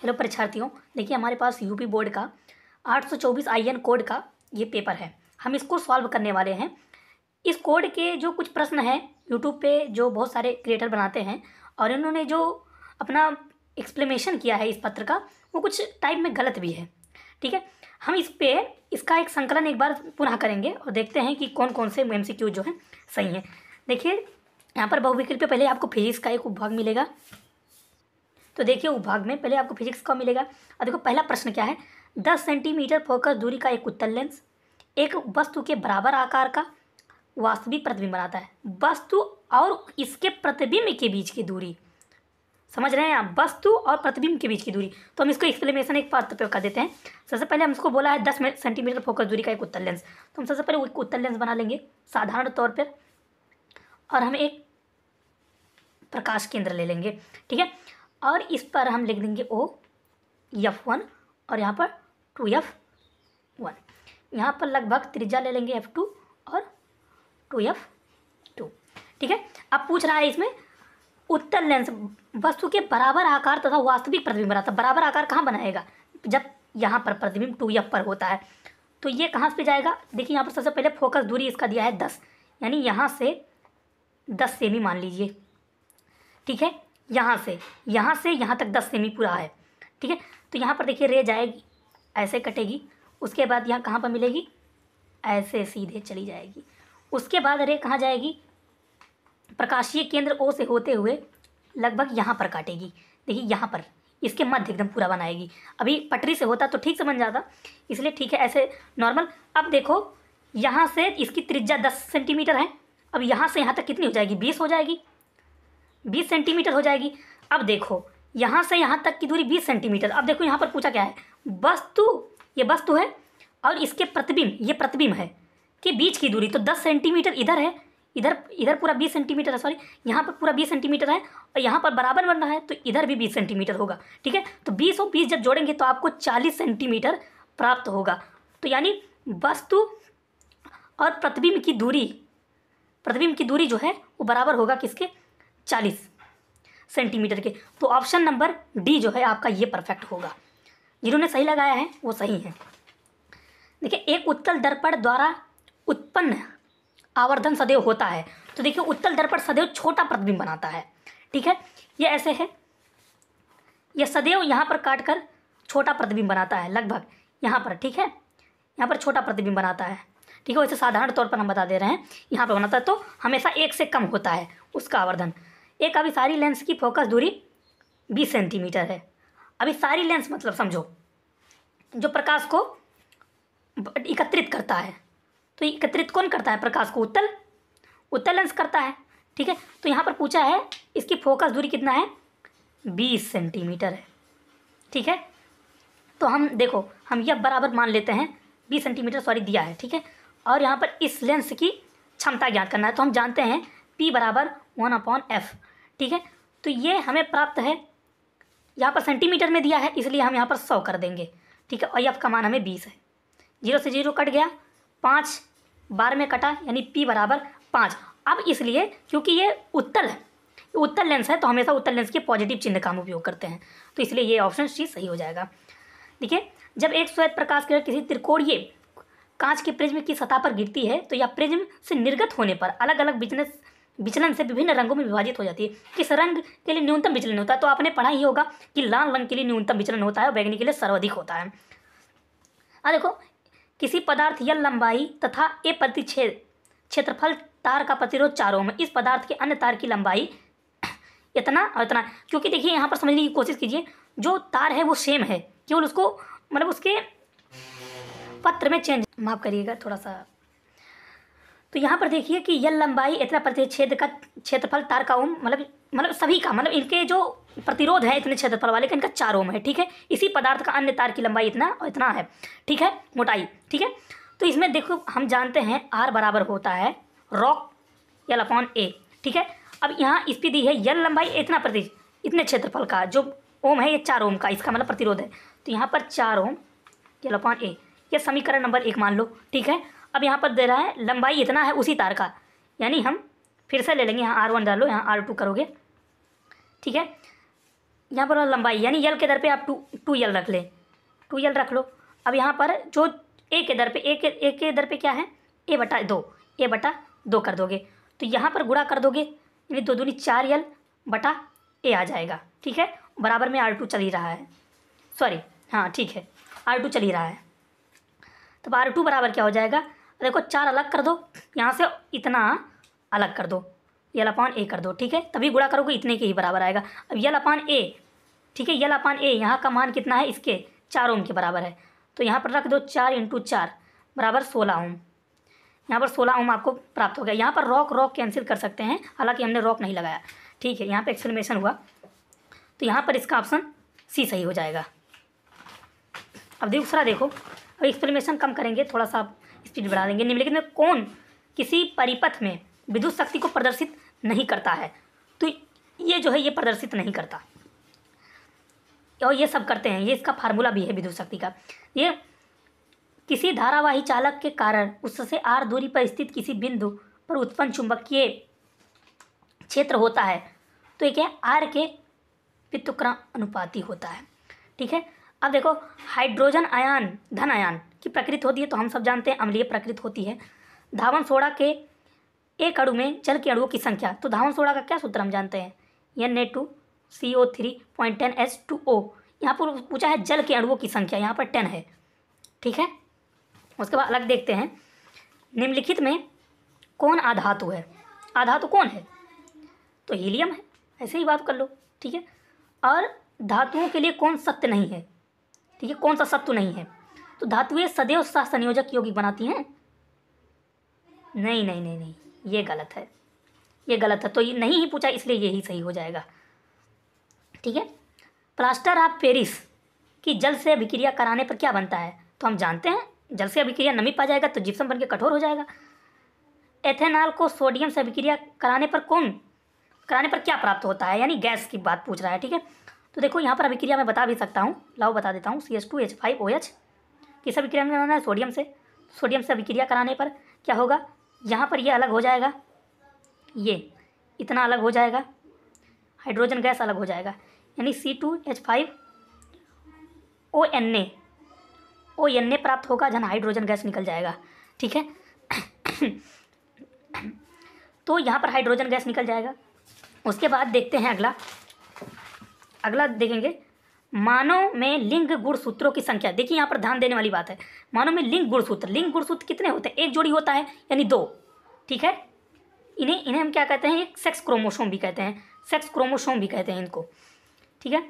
Hello परीक्षार्थियों, देखिए हमारे पास यूपी बोर्ड का 824 IN कोड का ये पेपर है। हम इसको सॉल्व करने वाले हैं। इस कोड के जो कुछ प्रश्न हैं यूट्यूब पे जो बहुत सारे क्रिएटर बनाते हैं और इन्होंने जो अपना एक्सप्लेनेशन किया है इस पत्र का वो कुछ टाइप में गलत भी है। ठीक है, हम इसका एक संकलन एक बार पुनः करेंगे और देखते हैं कि कौन कौन से MCQ जो हैं सही हैं। देखिए यहाँ पर बहुविकल्प पहले आपको फिजिक्स का एक उपभाग मिलेगा। तो देखिए उपभाग में पहले आपको फिजिक्स का मिलेगा। और देखो पहला प्रश्न क्या है, 10 सेंटीमीटर फोकस दूरी का एक उत्तल लेंस एक वस्तु के बराबर आकार का वास्तविक प्रतिबिंब बनाता है। वस्तु और इसके प्रतिबिंब के बीच की दूरी, समझ रहे हैं आप, वस्तु और प्रतिबिंब के बीच की दूरी। तो हम इसको एक्सप्लेनेशन एक पात्र पे कर देते हैं। सबसे पहले हम इसको बोला है 10 सेंटीमीटर फोकस दूरी का एक उत्तल लेंस, तो हम सबसे पहले एक उत्तल लेंस बना लेंगे साधारण तौर पर और हम एक प्रकाश केंद्र ले लेंगे। ठीक है, और इस पर हम लिख देंगे OF1 और यहाँ पर 2F1। यहाँ पर लगभग त्रिज्या ले लेंगे F2 और 2F2। ठीक है, अब पूछ रहा है इसमें उत्तल लेंस वस्तु के बराबर आकार तथा वास्तविक प्रतिबिंब बनाता है। बराबर आकार कहाँ बनाएगा, जब यहाँ पर प्रतिबिंब 2F पर होता है। तो ये कहाँ पे जाएगा, देखिए यहाँ पर सबसे पहले फोकस दूरी इसका दिया है 10, यानी यहाँ से 10 सेमी मान लीजिए। ठीक है, यहाँ से यहाँ तक 10 सेमी पूरा है। ठीक है, तो यहाँ पर देखिए रे जाएगी, ऐसे कटेगी, उसके बाद यहाँ कहाँ पर मिलेगी, ऐसे सीधे चली जाएगी। उसके बाद रे कहाँ जाएगी, प्रकाशीय केंद्र O से होते हुए लगभग यहाँ पर काटेगी। देखिए यहाँ पर इसके मध्य एकदम पूरा बनाएगी। अभी पटरी से होता तो ठीक से बन जाता, इसलिए ठीक है ऐसे नॉर्मल। अब देखो यहाँ से इसकी त्रिज्या 10 सेंटीमीटर है। अब यहाँ से यहाँ तक कितनी हो जाएगी, 20 हो जाएगी, 20 सेंटीमीटर हो जाएगी। अब देखो यहाँ से यहाँ तक की दूरी 20 सेंटीमीटर। अब देखो यहाँ पर पूछा क्या है, वस्तु, ये वस्तु है और इसके प्रतिबिंब, ये प्रतिबिंब है, के बीच की दूरी। तो 10 सेंटीमीटर इधर है, इधर पूरा 20 सेंटीमीटर है, सॉरी यहाँ पर पूरा 20 सेंटीमीटर है और यहाँ पर बराबर बन रहा है तो इधर भी 20 सेंटीमीटर होगा। ठीक है, तो 20 और 20 जब जोड़ेंगे तो आपको 40 सेंटीमीटर प्राप्त होगा। तो यानी वस्तु और प्रतिबिंब की दूरी जो है वो बराबर होगा किसके, 40 सेंटीमीटर के। तो ऑप्शन नंबर डी जो है आपका ये परफेक्ट होगा। जिन्होंने सही लगाया है वो सही है। देखिए एक उत्तल दर्पण द्वारा उत्पन्न आवर्धन सदैव होता है। तो देखिए उत्तल दर्पण सदैव छोटा प्रतिबिंब बनाता है। ठीक है, ये ऐसे है, यह सदैव यहाँ पर काटकर छोटा प्रतिबिंब बनाता है, लगभग यहाँ पर। ठीक है, यहाँ पर छोटा प्रतिबिंब बनाता है। ठीक है, वैसे साधारण तौर पर हम बता दे रहे हैं, यहाँ पर बनाता है तो हमेशा 1 से कम होता है उसका आवर्धन। एक अभिसारी लेंस की फोकस दूरी 20 सेंटीमीटर है। अभिसारी लेंस मतलब समझो जो प्रकाश को एकत्रित करता है। तो एकत्रित कौन करता है प्रकाश को, उत्तल लेंस करता है। ठीक है, तो यहाँ पर पूछा है इसकी फोकस दूरी कितना है, 20 सेंटीमीटर है। ठीक है, तो हम देखो हम यह बराबर मान लेते हैं 20 सेंटीमीटर, सॉरी दिया है। ठीक है, और यहाँ पर इस लेंस की क्षमता ज्ञात करना है। तो हम जानते हैं P बराबर 1/F। ठीक है, तो ये हमें प्राप्त है, यहाँ पर सेंटीमीटर में दिया है इसलिए हम यहाँ पर 100 कर देंगे। ठीक है, और F का मान हमें 20 है। 0 से 0 कट गया, 5 बार में कटा, यानी P बराबर 5। अब इसलिए क्योंकि ये उत्तल लेंस है तो हमेशा उत्तल लेंस के पॉजिटिव चिन्ह का हम उपयोग करते हैं, तो इसलिए ये ऑप्शन सी सही हो जाएगा। देखिए जब एक श्वेत प्रकाश किरण किसी त्रिकोणीय कांच के प्रिज्म की सतह पर गिरती है तो यह प्रिज्म से निर्गत होने पर अलग अलग विचलन से विभिन्न रंगों में विभाजित हो जाती है। किस रंग के लिए न्यूनतम विचलन होता है, तो आपने पढ़ा ही होगा कि लाल रंग के लिए न्यूनतम विचलन होता है और बैंगनी के लिए सर्वाधिक होता है। देखो किसी पदार्थ या लंबाई तथा ए प्रतिच्छेद क्षेत्रफल तार का प्रतिरोध 4 ओम है। इस पदार्थ के अन्य तार की लंबाई इतना और इतना, क्योंकि देखिए यहाँ पर समझने की कोशिश कीजिए, जो तार है वो सेम है, केवल उसको मतलब उसके पत्र में चेंज, माफ करिएगा थोड़ा सा। तो यहाँ पर देखिए कि यह लंबाई इतना प्रतिच्छेद का क्षेत्रफल तार का ओम, मतलब सभी का, मतलब इनके जो प्रतिरोध है इतने क्षेत्रफल वाले का इनका 4 ओम है। ठीक है, इसी पदार्थ का अन्य तार की लंबाई इतना और इतना है। ठीक है, मोटाई। ठीक है, तो इसमें देखो हम जानते हैं R बराबर होता है रॉक L/A। ठीक है, अब यहाँ इस पे दी है यल लंबाई इतना इतने क्षेत्रफल का, जो ओम है ये 4 ओम का, इसका मतलब प्रतिरोध है। तो यहाँ पर 4 ओम L/A, ये समीकरण नंबर 1 मान लो। ठीक है, अब यहाँ पर दे रहा है लंबाई इतना है उसी तार का, यानी हम फिर से ले लेंगे, यहाँ R1 डालो, यहाँ R2 करोगे। ठीक है, यहाँ पर लंबाई यानी यल के दर पे आप टू यल रख लें, 2l रख लो। अब यहाँ पर जो ए के दर पे क्या है, a/2 कर दोगे तो यहाँ पर गुणा कर दोगे यानी 2 दूनी 4l/a आ जाएगा। ठीक है, बराबर में R2 चल ही रहा है, सॉरी हाँ ठीक है R2 चल ही रहा है। तब R2 बराबर क्या हो जाएगा, देखो 4 अलग कर दो, यहाँ से इतना अलग कर दो, l/a कर दो। ठीक है, तभी गुणा करोगे इतने के ही बराबर आएगा। अब l/a, ठीक है, l/a यहाँ का मान कितना है, इसके 4 ओम के बराबर है, तो यहाँ पर रख दो 4 × 4 बराबर 16 ओम। यहाँ पर 16 ओम आपको प्राप्त हो गया। यहाँ पर रॉक कैंसिल कर सकते हैं, हालांकि हमने रॉक नहीं लगाया। ठीक है, यहाँ पे एक्सक्लेमेशन हुआ तो यहाँ पर इसका ऑप्शन सी सही हो जाएगा। अब दूसरा देखो, अब एक्सक्लेमेशन कम करेंगे, थोड़ा सा स्पीड बढ़ा देंगे। निम्नलिखित में कौन किसी परिपथ में विद्युत शक्ति को प्रदर्शित नहीं करता है, तो ये जो है ये प्रदर्शित नहीं करता और ये सब करते हैं, ये इसका फार्मूला भी है विद्युत शक्ति का। ये किसी धारावाही चालक के कारण उससे r दूरी पर स्थित किसी बिंदु पर उत्पन्न चुंबकीय क्षेत्र होता है, तो ये क्या है, r के व्युत्क्रमानुपाती होता है। ठीक है, अब देखो हाइड्रोजन आयन धन आयन की प्रकृति होती है, तो हम सब जानते हैं अम्लीय प्रकृति होती है। धावन सोडा के एक अणु में जल के अणुओं की संख्या, तो धावन सोडा का क्या सूत्र हम जानते हैं, Na2CO3.10H2O। यहाँ पर पूछा है जल के अणुओं की संख्या, यहाँ पर 10 है। ठीक है, उसके बाद अलग देखते हैं, निम्नलिखित में कौन अधातु है, अधातु कौन है, तो हीलियम है, ऐसे ही बात कर लो। ठीक है, और धातुओं के लिए कौन सत्य नहीं है, ठीक है, कौन सा सत्व नहीं है, तो धातुएं सदैव सह संयोजक यौगिक बनाती हैं। नहीं नहीं नहीं नहीं, ये गलत है, ये गलत है, तो ये नहीं ही पूछा इसलिए यही सही हो जाएगा। ठीक है, प्लास्टर ऑफ पेरिस की जल से अभिक्रिया कराने पर क्या बनता है, तो हम जानते हैं जल से अभिक्रिया नमी पा जाएगा तो जिप्सम बन के कठोर हो जाएगा। एथेनॉल को सोडियम से अभिक्रिया कराने पर क्या प्राप्त होता है, यानी गैस की बात पूछ रहा है। ठीक है, तो देखो यहाँ पर अभिक्रिया मैं बता भी सकता हूँ, लाओ बता देता हूँ। CH2H5OH किस अभिक्रिया में बनाना है, सोडियम से अभिक्रिया कराने पर क्या होगा, यहाँ पर ये अलग हो जाएगा, ये इतना अलग हो जाएगा, हाइड्रोजन गैस अलग हो जाएगा, यानी C2H5ONA प्राप्त होगा, जहाँ हाइड्रोजन गैस निकल जाएगा। ठीक है, तो यहाँ पर हाइड्रोजन गैस निकल जाएगा। उसके बाद देखते हैं अगला देखेंगे, मानव में लिंग गुण सूत्रों की संख्या। देखिए यहाँ पर ध्यान देने वाली बात है, मानव में लिंग गुण सूत्र कितने होते हैं, एक जोड़ी होता है यानी 2। ठीक है, इन्हें हम क्या कहते हैं, एक सेक्स क्रोमोसोम भी कहते हैं, इनको। ठीक है,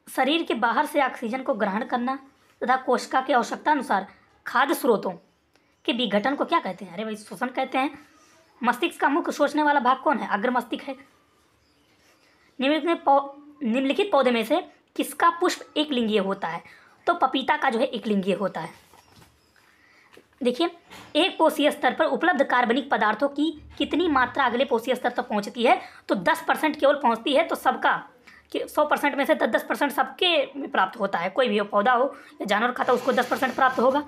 शरीर के बाहर से ऑक्सीजन को ग्रहण करना तथा कोशिका के आवश्यकता अनुसार खाद्य स्रोतों के विघटन को क्या कहते हैं, अरे भाई श्वसन कहते हैं। मस्तिष्क का मुख्य सोचने वाला भाग कौन है, अग्र मस्तिष्क है। निम्नलिखित पौधे में से किसका पुष्प एक लिंगीय होता है, तो पपीता का जो है एक लिंगीय होता है। देखिए, एक कोशीय स्तर पर उपलब्ध कार्बनिक पदार्थों की कितनी मात्रा अगले कोशीय स्तर तक पहुंचती है, तो 10% केवल पहुंचती है। तो सबका 100% में से 10% सबके में प्राप्त होता है, कोई भी हो, पौधा हो या जानवर खाता हो, उसको 10% प्राप्त होगा।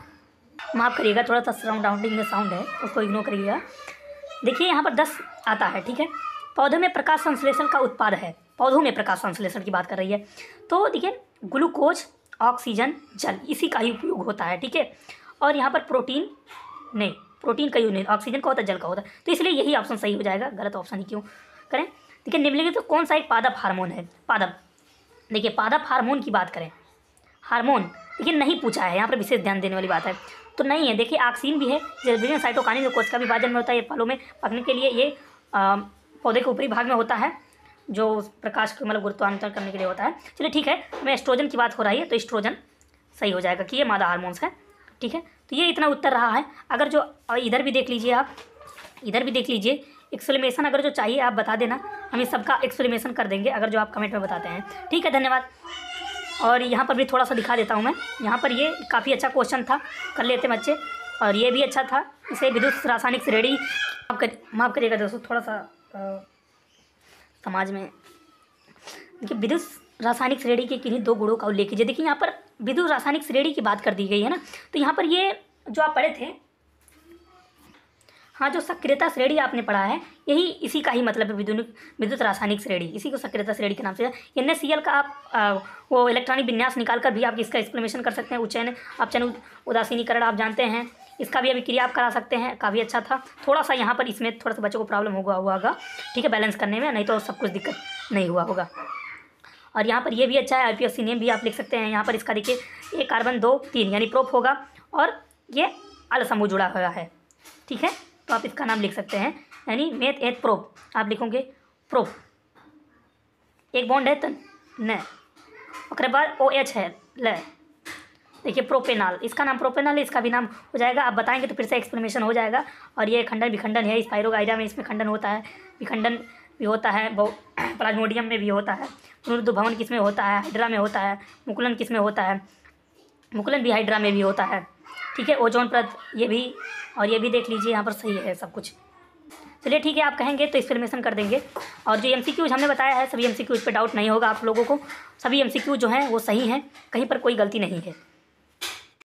माफ़ करिएगा, थोड़ा सा सराउंडिंग में साउंड है, उसको इग्नोर करिएगा। देखिए यहाँ पर 10 आता है। ठीक है, पौधों में प्रकाश संश्लेषण का उत्पाद है, पौधों में प्रकाश संश्लेषण की बात कर रही है, तो देखिए ग्लूकोज, ऑक्सीजन, जल, इसी का ही उपयोग होता है। ठीक है, और यहाँ पर प्रोटीन का यूज नहीं, ऑक्सीजन का होता है, जल का होता है, तो इसलिए यही ऑप्शन सही हो जाएगा, गलत ऑप्शन ही क्यों करें। देखिए निम्नलिखित तो कौन सा एक पादप हार्मोन है, देखिए पादप हार्मोन की बात करें, हार्मोन देखिए नहीं पूछा है, यहाँ पर विशेष ध्यान देने वाली बात है, तो नहीं है। देखिए ऑक्सीन भी है, जल्बिडिन, साइटोकाइनिन, कोशिका विभाजन में होता है, ये फलों में पकने के लिए, ये पौधे के ऊपरी भाग में होता है, जो प्रकाश को मतलब गुरुत्वाकर्षण करने के लिए होता है। चलिए ठीक है, मैं एस्ट्रोजन की बात हो रही है, तो एस्ट्रोजन सही हो जाएगा कि ये मादा हार्मोन्स है। ठीक है, तो ये इतना उत्तर रहा है। अगर जो इधर भी देख लीजिए, आप इधर भी देख लीजिए, एक्सक्लेमेशन अगर जो चाहिए आप बता देना, हम इस सबका एक्सक्लेमेशन कर देंगे अगर जो आप कमेंट में बताते हैं। ठीक है, धन्यवाद। और यहाँ पर भी थोड़ा सा दिखा देता हूँ मैं, यहाँ पर ये काफ़ी अच्छा क्वेश्चन था, कर लेते बच्चे, और ये भी अच्छा था। इसे विद्युत रासायनिक श्रेणी, माफ़ करिएगा दोस्तों, थोड़ा सा समाज में देखिए विद्युत रासायनिक श्रेणी के किन्हीं 2 गुणों का उल्लेख कीजिए। देखिए यहाँ पर विद्युत रासायनिक श्रेणी की बात कर दी गई है ना, तो यहाँ पर ये जो आप पढ़े थे, हाँ, जो सक्रियता श्रेणी आपने पढ़ा है यही इसी का ही मतलब है, विद्युत रासायनिक श्रेणी, इसी को सक्रियता श्रेणी के नाम से। NaCl का आप वो इलेक्ट्रॉनिक विन्यास निकाल कर भी आप इसका एक्सप्लेनेशन कर सकते हैं। चयन उदासीनीकरण आप जानते हैं, इसका भी अभिक्रिया आप करा सकते हैं, काफ़ी अच्छा था। थोड़ा सा यहाँ पर इसमें थोड़ा सा बच्चों को प्रॉब्लम हुआ होगा, ठीक है, बैलेंस करने में, नहीं तो सब कुछ दिक्कत नहीं हुआ होगा। और यहाँ पर ये भी अच्छा है, IPSC नेम भी आप लिख सकते हैं। यहाँ पर इसका देखिए 1 कार्बन 2 3 यानी प्रोप होगा, और ये अल समूह जुड़ा हुआ है, ठीक है, तो आप इसका नाम लिख सकते हैं, यानी मेथ एथ प्रोप आप लिखोगे प्रोप। एक बॉन्ड है तो न, उसके बाद OH है ल, देखिए प्रोपेनॉल, इसका नाम प्रोपेनॉल है, इसका भी नाम हो जाएगा। आप बताएंगे तो फिर से एक्सप्लेनेशन हो जाएगा। और ये खंडन विखंडन है, स्पाइरोगाइरा में इसमें खंडन होता है, विखंडन भी होता है, प्लाज्मोडियम में भी होता है, पुनरुद्भवन किस में होता है, हाइड्रा में होता है, मुकुलन किस में होता है, मुकुलन भी हाइड्रा में भी होता है, ठीक है, ओजोन परत ये भी, और ये भी देख लीजिए यहाँ पर सही है सब कुछ। चलिए ठीक है, आप कहेंगे तो एक्सप्लेनेशन कर देंगे। और जो MCQs हमने बताया है सभी MCQs पे डाउट नहीं होगा आप लोगों को, सभी MCQ जो हैं वो सही हैं, कहीं पर कोई गलती नहीं है।